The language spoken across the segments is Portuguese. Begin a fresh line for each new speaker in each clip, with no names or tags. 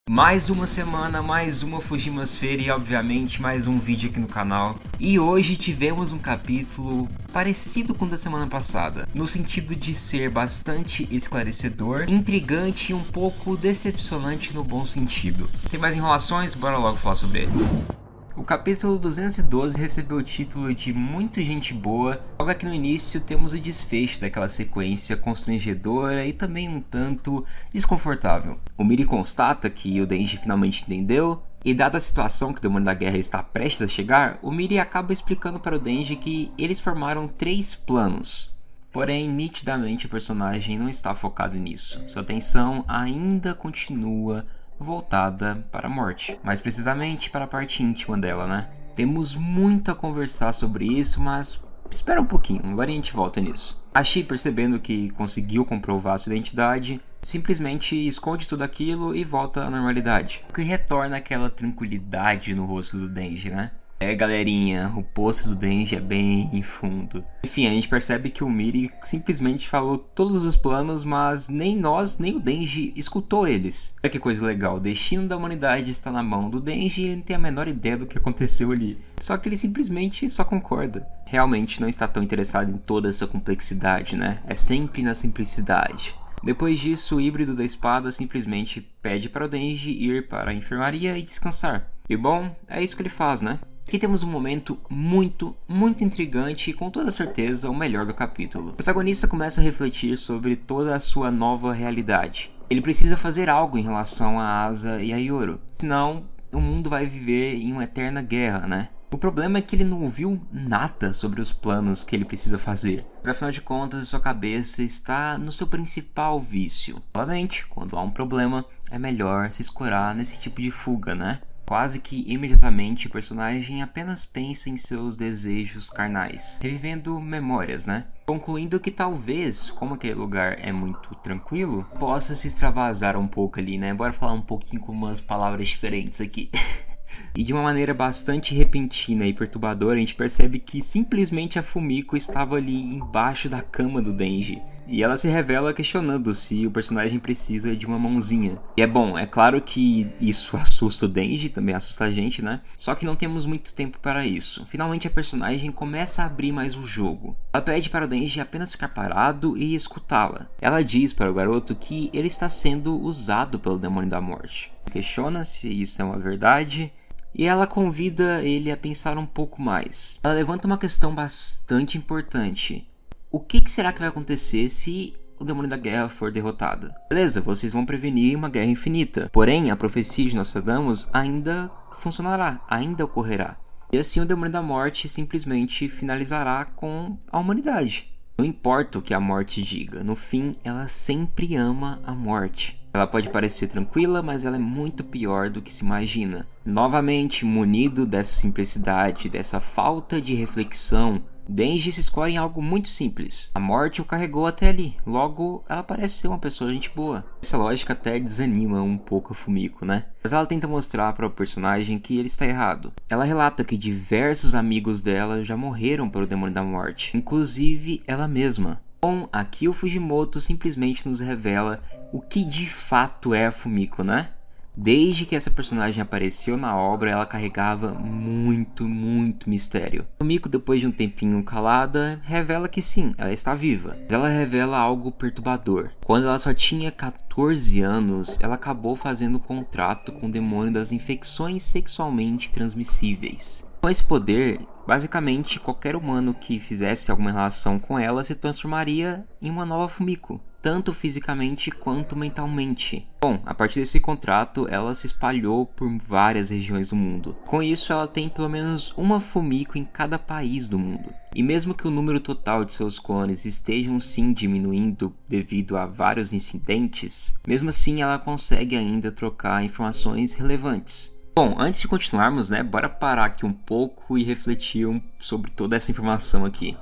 Mais uma semana, mais uma Fujimasfera e obviamente mais um vídeo aqui no canal. E hoje tivemos um capítulo parecido com o da semana passada, no sentido de ser bastante esclarecedor, intrigante e um pouco decepcionante no bom sentido. Sem mais enrolações, bora logo falar sobre ele. O capítulo 212 recebeu o título de Muito Gente Boa. Logo aqui no início temos o desfecho daquela sequência constrangedora e também um tanto desconfortável. O Miri constata que o Denji finalmente entendeu, e dada a situação que o demônio da guerra está prestes a chegar, o Miri acaba explicando para o Denji que eles formaram 3 planos. Porém, nitidamente o personagem não está focado nisso. Sua atenção ainda continua voltada para a morte, mais precisamente para a parte íntima dela, né? Temos muito a conversar sobre isso, mas espera um pouquinho, agora a gente volta nisso. A Shi, percebendo que conseguiu comprovar sua identidade, simplesmente esconde tudo aquilo e volta à normalidade, o que retorna aquela tranquilidade no rosto do Denji, né? Galerinha, o poço do Denji é bem fundo. Enfim, a gente percebe que o Miri simplesmente falou todos os planos, mas nem nós, nem o Denji escutou eles. Olha que coisa legal, o destino da humanidade está na mão do Denji e ele não tem a menor ideia do que aconteceu ali. Só que ele simplesmente só concorda. Realmente não está tão interessado em toda essa complexidade, né? É sempre na simplicidade. Depois disso, o híbrido da espada simplesmente pede para o Denji ir para a enfermaria e descansar. E bom, é isso que ele faz, né? Aqui temos um momento muito intrigante e com toda certeza o melhor do capítulo. O protagonista começa a refletir sobre toda a sua nova realidade. Ele precisa fazer algo em relação a Asa e a Yoru, senão o mundo vai viver em uma eterna guerra, né? O problema é que ele não ouviu nada sobre os planos que ele precisa fazer. Mas afinal de contas, sua cabeça está no seu principal vício. Novamente, quando há um problema, é melhor se escorar nesse tipo de fuga, né? Quase que imediatamente o personagem apenas pensa em seus desejos carnais, revivendo memórias, né? Concluindo que talvez, como aquele lugar é muito tranquilo, possa se extravasar um pouco ali, né? Bora falar um pouquinho com umas palavras diferentes aqui. E de uma maneira bastante repentina e perturbadora, a gente percebe que simplesmente a Fumiko estava ali embaixo da cama do Denji. E ela se revela questionando se o personagem precisa de uma mãozinha. E é bom, é claro que isso assusta o Denji, também assusta a gente, né? Só que não temos muito tempo para isso. Finalmente a personagem começa a abrir mais o jogo. Ela pede para o Denji apenas ficar parado e escutá-la. Ela diz para o garoto que ele está sendo usado pelo demônio da morte. Questiona se isso é uma verdade. E ela convida ele a pensar um pouco mais. Ela levanta uma questão bastante importante. O que será que vai acontecer se o demônio da guerra for derrotado? Beleza, vocês vão prevenir uma guerra infinita. Porém, a profecia de Nostradamus ainda funcionará, ainda ocorrerá. E assim o demônio da morte simplesmente finalizará com a humanidade. Não importa o que a morte diga, no fim ela sempre ama a morte. Ela pode parecer tranquila, mas ela é muito pior do que se imagina. Novamente, munido dessa simplicidade, dessa falta de reflexão, Denji se escolhe em algo muito simples. A morte o carregou até ali, logo ela parece ser uma pessoa gente boa. Essa lógica até desanima um pouco a Fumiko, né? Mas ela tenta mostrar para o personagem que ele está errado. Ela relata que diversos amigos dela já morreram pelo demônio da morte, inclusive ela mesma. Bom, aqui o Fujimoto simplesmente nos revela o que de fato é a Fumiko, né? Desde que essa personagem apareceu na obra, ela carregava muito mistério. Fumiko, depois de um tempinho calada, revela que sim, ela está viva. Mas ela revela algo perturbador. Quando ela só tinha 14 anos, ela acabou fazendo um contrato com o demônio das infecções sexualmente transmissíveis. Com esse poder, basicamente qualquer humano que fizesse alguma relação com ela se transformaria em uma nova Fumiko, tanto fisicamente quanto mentalmente. Bom, a partir desse contrato, ela se espalhou por várias regiões do mundo. Com isso, ela tem pelo menos uma Fumiko em cada país do mundo. E mesmo que o número total de seus clones estejam sim diminuindo devido a vários incidentes, mesmo assim ela consegue ainda trocar informações relevantes. Bom, antes de continuarmos, né, bora parar aqui um pouco e refletir sobre toda essa informação aqui.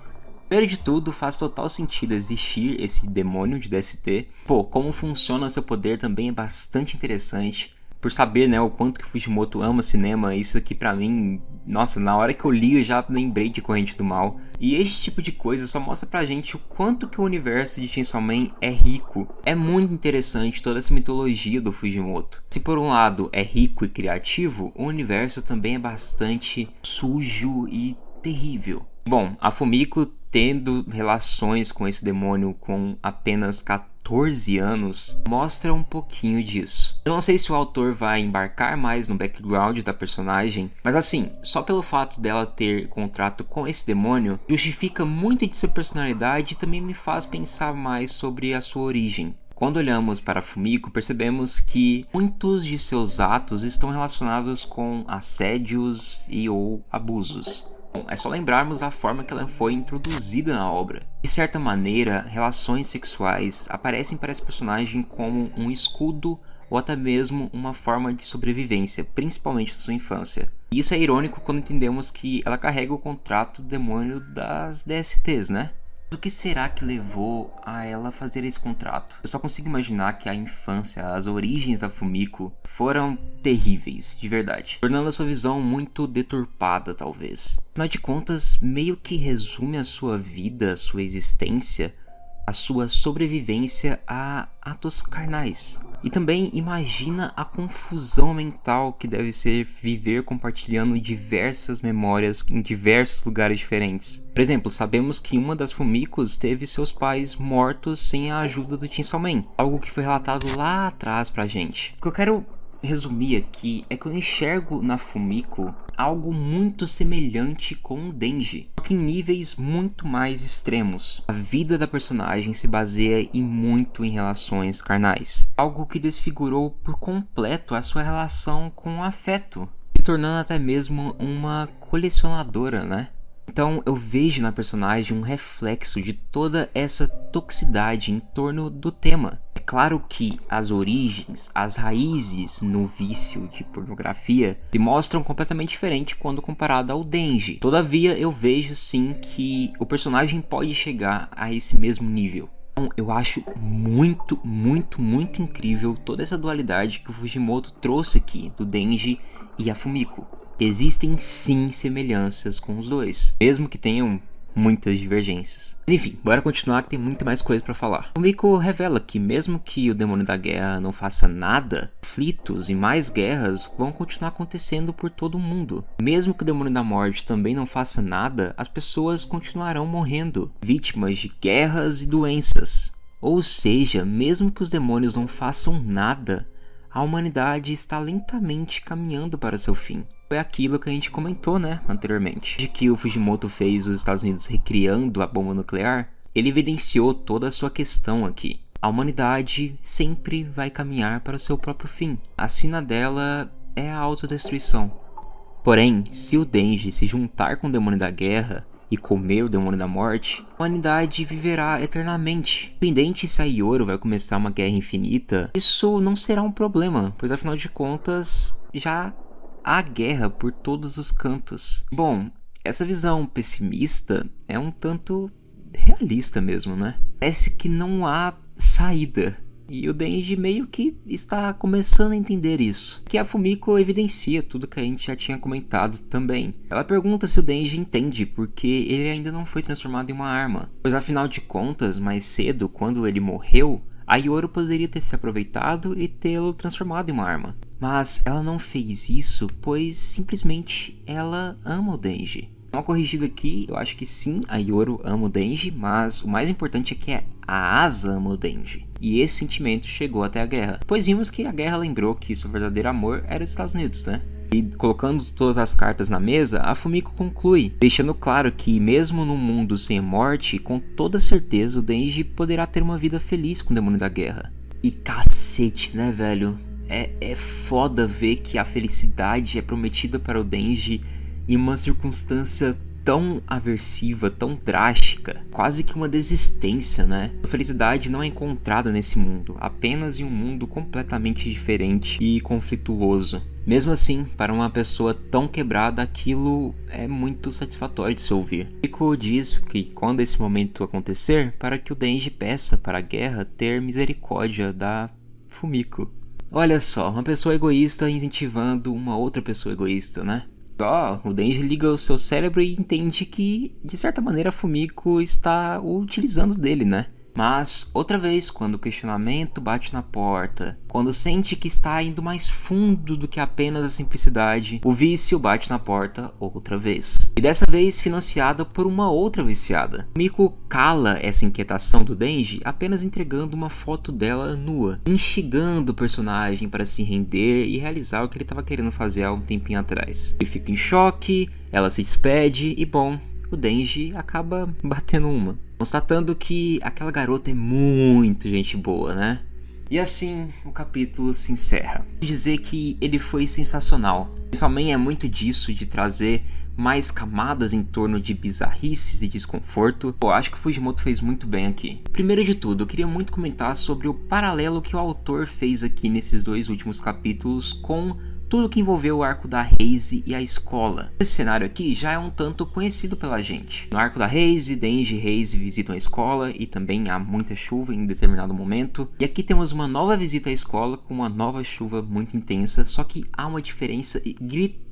Primeiro de tudo, faz total sentido existir esse demônio de DST. Pô, como funciona seu poder também é bastante interessante. por saber, né, o quanto que o Fujimoto ama cinema, isso aqui pra mim, nossa, na hora que eu li eu já lembrei de Corrente do Mal. E esse tipo de coisa só mostra pra gente o quanto que o universo de Chainsaw Man é rico. É muito interessante toda essa mitologia do Fujimoto. Se por um lado é rico e criativo, o universo também é bastante sujo e terrível. Bom, a Fumiko tendo relações com esse demônio com apenas 14 anos mostra um pouquinho disso. Eu não sei se o autor vai embarcar mais no background da personagem, mas assim, só pelo fato dela ter contrato com esse demônio justifica muito de sua personalidade e também me faz pensar mais sobre a sua origem. Quando olhamos para Fumiko, percebemos que muitos de seus atos estão relacionados com assédios e ou abusos. Bom, é só lembrarmos a forma que ela foi introduzida na obra. De certa maneira, relações sexuais aparecem para esse personagem como um escudo ou até mesmo uma forma de sobrevivência, principalmente na sua infância. E isso é irônico quando entendemos que ela carrega o contrato do demônio das DSTs, né? O que será que levou a ela fazer esse contrato? Eu só consigo imaginar que a infância, as origens da Fumiko foram terríveis, de verdade, tornando a sua visão muito deturpada, talvez. Afinal de contas, meio que resume a sua vida, a sua existência, a sua sobrevivência a atos carnais. E também imagina a confusão mental que deve ser viver compartilhando diversas memórias em diversos lugares diferentes. Por exemplo, sabemos que uma das Fumikos teve seus pais mortos sem a ajuda do Chainsaw Man, algo que foi relatado lá atrás pra gente. O que eu quero resumir aqui é que eu enxergo na Fumiko algo muito semelhante com o Denji, só que em níveis muito mais extremos. A vida da personagem se baseia muito em relações carnais, algo que desfigurou por completo a sua relação com o afeto, se tornando até mesmo uma colecionadora, né? Então eu vejo na personagem um reflexo de toda essa toxicidade em torno do tema. É claro que as origens, as raízes no vício de pornografia se mostram completamente diferente quando comparado ao Denji. Todavia eu vejo sim que o personagem pode chegar a esse mesmo nível. Então, eu acho muito incrível toda essa dualidade que o Fujimoto trouxe aqui do Denji e a Fumiko. Existem sim semelhanças com os dois, mesmo que tenham muitas divergências. Mas enfim, bora continuar que tem muito mais coisa pra falar. Fumiko revela que mesmo que o demônio da guerra não faça nada, conflitos e mais guerras vão continuar acontecendo por todo o mundo. Mesmo que o demônio da morte também não faça nada, as pessoas continuarão morrendo, vítimas de guerras e doenças. Ou seja, mesmo que os demônios não façam nada, a humanidade está lentamente caminhando para seu fim. Foi aquilo que a gente comentou, né, anteriormente. De que o Fujimoto fez os Estados Unidos recriando a bomba nuclear, ele evidenciou toda a sua questão aqui. A humanidade sempre vai caminhar para o seu próprio fim. A sina dela é a autodestruição. Porém, se o Denji se juntar com o demônio da guerra e comer o demônio da morte, a humanidade viverá eternamente. Independente se a Ioro vai começar uma guerra infinita, isso não será um problema, pois afinal de contas, já há guerra por todos os cantos. Bom, essa visão pessimista é um tanto realista mesmo, né? Parece que não há saída. E o Denji meio que está começando a entender isso. Que a Fumiko evidencia tudo que a gente já tinha comentado também. Ela pergunta se o Denji entende porque ele ainda não foi transformado em uma arma. Pois afinal de contas, mais cedo, quando ele morreu, a Ioro poderia ter se aproveitado e tê-lo transformado em uma arma. Mas ela não fez isso, pois simplesmente ela ama o Denji. Uma corrigida aqui, eu acho que sim, a Ioro ama o Denji, mas o mais importante é que a Asa ama o Denji. E esse sentimento chegou até a guerra. Pois vimos que a guerra lembrou que seu verdadeiro amor era os Estados Unidos, né? E colocando todas as cartas na mesa, a Fumiko conclui, deixando claro que mesmo num mundo sem morte, com toda certeza o Denji poderá ter uma vida feliz com o demônio da guerra. E cacete, né, velho? É foda ver que a felicidade é prometida para o Denji em uma circunstância tão aversiva, tão drástica, quase que uma desistência, né? A felicidade não é encontrada nesse mundo, apenas em um mundo completamente diferente e conflituoso. Mesmo assim, para uma pessoa tão quebrada, aquilo é muito satisfatório de se ouvir. Rico diz que quando esse momento acontecer, para que o Denji peça para a guerra ter misericórdia da Fumiko. Olha só, uma pessoa egoísta incentivando uma outra pessoa egoísta, né? Só, o Denji liga o seu cérebro e entende que, de certa maneira, a Fumiko está utilizando dele, né? Mas, outra vez, quando o questionamento bate na porta, quando sente que está indo mais fundo do que apenas a simplicidade, o vício bate na porta outra vez. E dessa vez financiada por uma outra viciada. Miko cala essa inquietação do Denji apenas entregando uma foto dela nua, instigando o personagem para se render e realizar o que ele estava querendo fazer há um tempinho atrás. Ele fica em choque, ela se despede e bom, o Denji acaba batendo uma, constatando que aquela garota é muito gente boa, né? E assim o capítulo se encerra. Vou dizer que ele foi sensacional. Principalmente é muito disso, de trazer mais camadas em torno de bizarrices e desconforto. Pô, acho que o Fujimoto fez muito bem aqui. Primeiro de tudo, eu queria muito comentar sobre o paralelo que o autor fez aqui nesses dois últimos capítulos com tudo que envolveu o arco da Haze e a escola. Esse cenário aqui já é um tanto conhecido pela gente. No arco da Haze, Denji e Haze visitam a escola e também há muita chuva em determinado momento. E aqui temos uma nova visita à escola com uma nova chuva muito intensa, só que há uma diferença gritante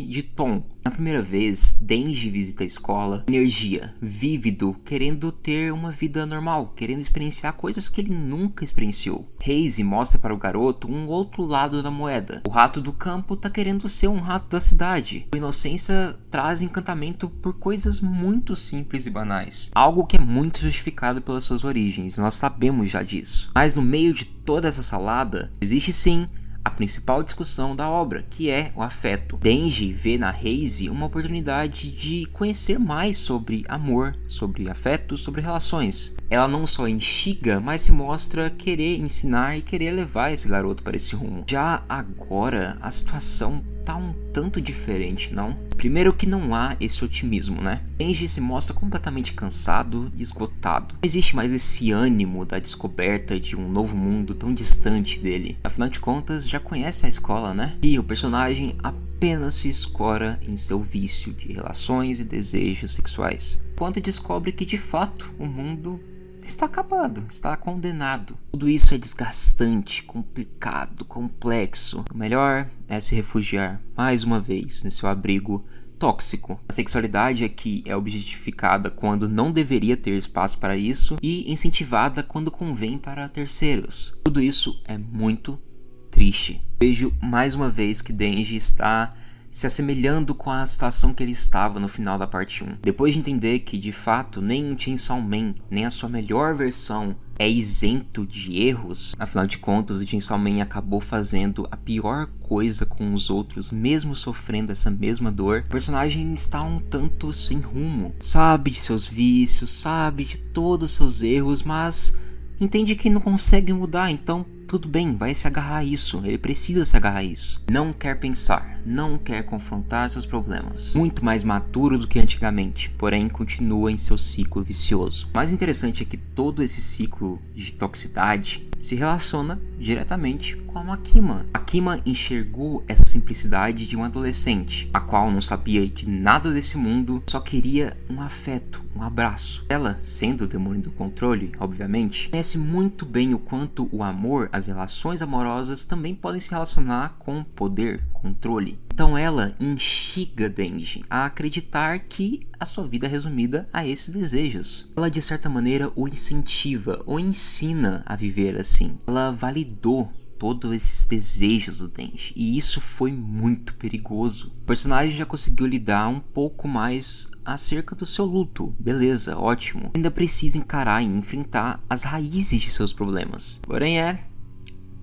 de tom. Na primeira vez, Denji visita a escola, energia, vívido, querendo ter uma vida normal, querendo experienciar coisas que ele nunca experienciou. Haze mostra para o garoto um outro lado da moeda. O rato do campo tá querendo ser um rato da cidade. A inocência traz encantamento por coisas muito simples e banais. Algo que é muito justificado pelas suas origens, nós sabemos já disso. Mas no meio de toda essa salada, existe sim a principal discussão da obra, que é o afeto. Denji vê na Haze uma oportunidade de conhecer mais sobre amor, sobre afeto, sobre relações. Ela não só instiga, mas se mostra querer ensinar e querer levar esse garoto para esse rumo. Já agora, a situação tá um tanto diferente, não? Primeiro que não há esse otimismo, né? Denji se mostra completamente cansado e esgotado. Não existe mais esse ânimo da descoberta de um novo mundo tão distante dele. Afinal de contas, já conhece a escola, né? E o personagem apenas se escora em seu vício de relações e desejos sexuais, quando descobre que de fato o mundo está acabado, está condenado. Tudo isso é desgastante, complicado, complexo. O melhor é se refugiar mais uma vez nesse seu abrigo tóxico. A sexualidade aqui é objetificada quando não deveria ter espaço para isso e incentivada quando convém para terceiros. Tudo isso é muito triste. Vejo mais uma vez que Denji está se assemelhando com a situação que ele estava no final da parte 1. Depois de entender que de fato nem o Chainsaw Man, nem a sua melhor versão é isento de erros, afinal de contas o Chainsaw Man acabou fazendo a pior coisa com os outros, mesmo sofrendo essa mesma dor, o personagem está um tanto sem rumo. Sabe de seus vícios, sabe de todos os seus erros, mas entende que não consegue mudar, então tudo bem, vai se agarrar a isso, ele precisa se agarrar a isso. Não quer pensar, não quer confrontar seus problemas. Muito mais maturo do que antigamente, porém continua em seu ciclo vicioso. O mais interessante é que todo esse ciclo de toxicidade se relaciona diretamente com a Makima. Makima enxergou essa simplicidade de um adolescente, a qual não sabia de nada desse mundo, só queria um afeto, um abraço. Ela, sendo o demônio do controle, obviamente, conhece muito bem o quanto o amor, as relações amorosas também podem se relacionar com poder, controle. Então ela instiga Denji a acreditar que a sua vida é resumida a esses desejos. Ela de certa maneira o incentiva, o ensina a viver assim. Ela validou todos esses desejos do Denji, e isso foi muito perigoso. O personagem já conseguiu lidar um pouco mais acerca do seu luto, beleza, ótimo. Ainda precisa encarar e enfrentar as raízes de seus problemas. Porém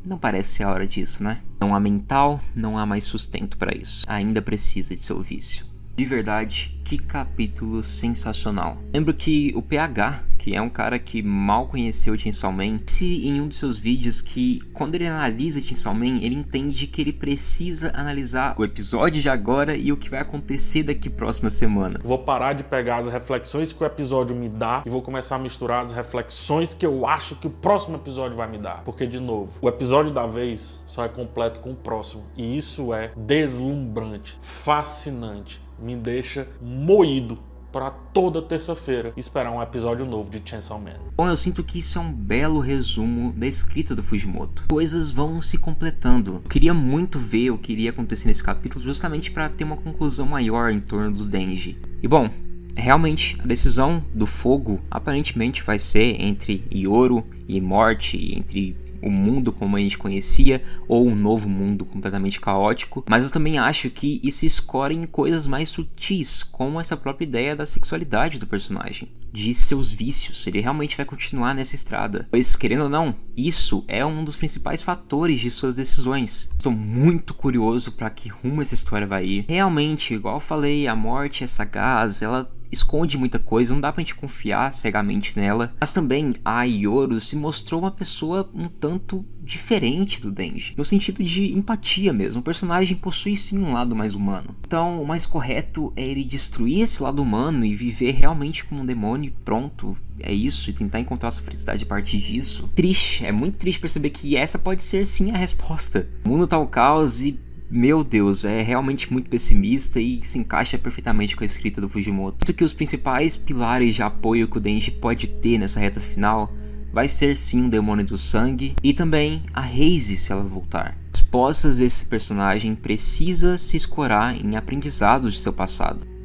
não parece ser a hora disso, né? Não há mental, não há mais sustento para isso. Ainda precisa de seu vício. De verdade, que capítulo sensacional. Lembro que o PH, que é um cara que mal conheceu o Chainsaw Man, disse em um de seus vídeos que quando ele analisa Chainsaw Man, ele entende que ele precisa analisar o episódio de agora e o que vai acontecer daqui próxima semana.
Vou parar de pegar as reflexões que o episódio me dá e vou começar a misturar as reflexões que eu acho que o próximo episódio vai me dar. Porque, de novo, o episódio da vez só é completo com o próximo. E isso é deslumbrante, fascinante. Me deixa moído para toda terça-feira esperar um episódio novo de Chainsaw Man.
Bom, eu sinto que isso é um belo resumo da escrita do Fujimoto. Coisas vão se completando. Eu queria muito ver o que iria acontecer nesse capítulo justamente para ter uma conclusão maior em torno do Denji. E bom, realmente a decisão do fogo aparentemente vai ser entre Yoru e Morte, entre o mundo como a gente conhecia ou um novo mundo completamente caótico, mas eu também acho que isso escora em coisas mais sutis, como essa própria ideia da sexualidade do personagem, de seus vícios. Ele realmente vai continuar nessa estrada, pois querendo ou não, isso é um dos principais fatores de suas decisões. Estou muito curioso para que rumo essa história vai ir. Realmente, igual eu falei, a Morte é sagaz, ela esconde muita coisa, não dá pra gente confiar cegamente nela. Mas também a Yoru se mostrou uma pessoa um tanto diferente do Denji, no sentido de empatia mesmo. O personagem possui sim um lado mais humano. Então o mais correto é ele destruir esse lado humano e viver realmente como um demônio e pronto. É isso, e tentar encontrar sua felicidade a partir disso. Triste, é muito triste perceber que essa pode ser sim a resposta. O mundo tá ao caos e meu Deus, é realmente muito pessimista e se encaixa perfeitamente com a escrita do Fujimoto. Tanto que os principais pilares de apoio que o Denji pode ter nessa reta final vai ser sim o demônio do sangue e também a Reise se ela voltar. As respostas desse personagem precisa se escorar em aprendizados de seu passado.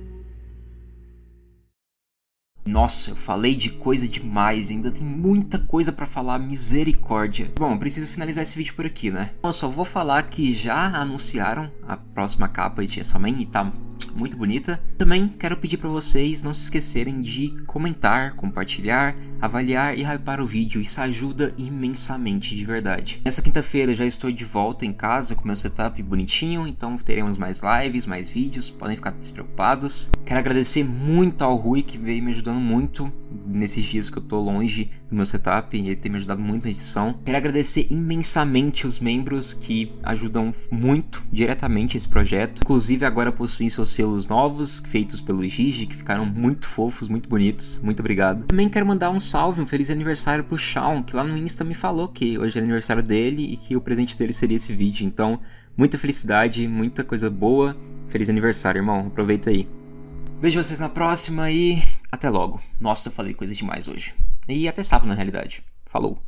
Nossa, eu falei de coisa demais, ainda tem muita coisa pra falar, misericórdia. Bom, preciso finalizar esse vídeo por aqui, né? Eu só vou falar que já anunciaram a próxima capa de Chainsaw Man e tá muito bonita. Também quero pedir pra vocês não se esquecerem de comentar, compartilhar, avaliar e hypar o vídeo. Isso ajuda imensamente, de verdade. Nessa quinta-feira já estou de volta em casa com meu setup bonitinho, então teremos mais lives, mais vídeos, podem ficar despreocupados. Quero agradecer muito ao Rui, que veio me ajudando muito nesses dias que eu tô longe do meu setup, ele tem me ajudado muito na edição. Quero agradecer imensamente os membros que ajudam muito diretamente esse projeto, inclusive agora possuem seus selos novos, feitos pelo Gigi, que ficaram muito fofos, muito bonitos, muito obrigado. Também quero mandar um salve, um feliz aniversário pro Shawn, que lá no Insta me falou que hoje é aniversário dele e que o presente dele seria esse vídeo, então muita felicidade, muita coisa boa, feliz aniversário, irmão, aproveita aí. Vejo vocês na próxima e até logo. Nossa, eu falei coisa demais hoje. E até sábado, na realidade. Falou.